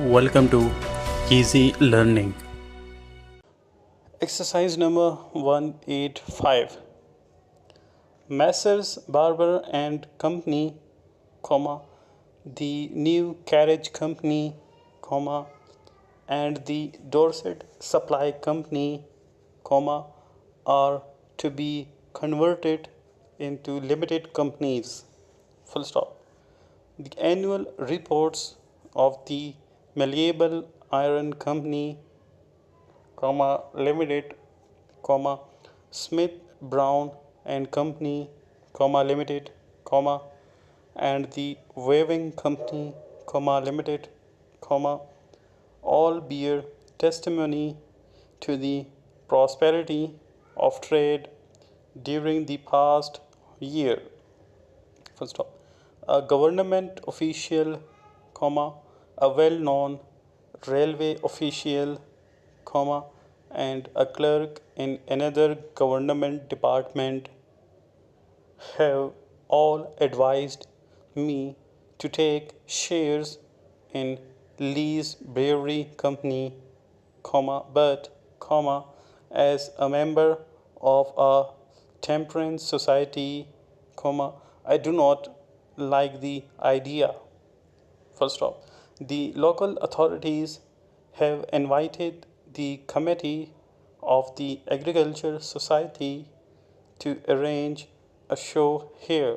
Welcome to Easy Learning. Exercise number 185. Messrs. Barber and Company, the New Carriage Company, and the Dorset Supply Company, are to be converted into limited companies. Full stop. The annual reports of the Malleable Iron Company, Limited, Smith Brown and Company, Limited, and the Weaving Company, Limited, all bear testimony to the prosperity of trade during the past year. Full stop. A government official, a well-known railway official, and a clerk in another government department have all advised me to take shares in Lee's Brewery Company, but, as a member of a temperance society, I do not like the idea. First off, the local authorities have invited the committee of the Agriculture Society to arrange a show here,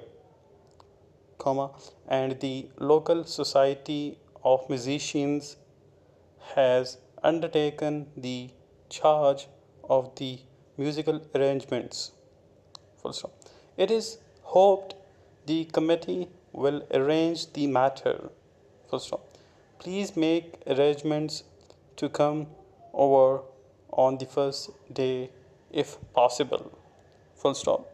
and the local society of musicians has undertaken the charge of the musical arrangements. Full stop. It is hoped the committee will arrange the matter. Full stop. Please make arrangements to come over on the first day if possible. Full stop.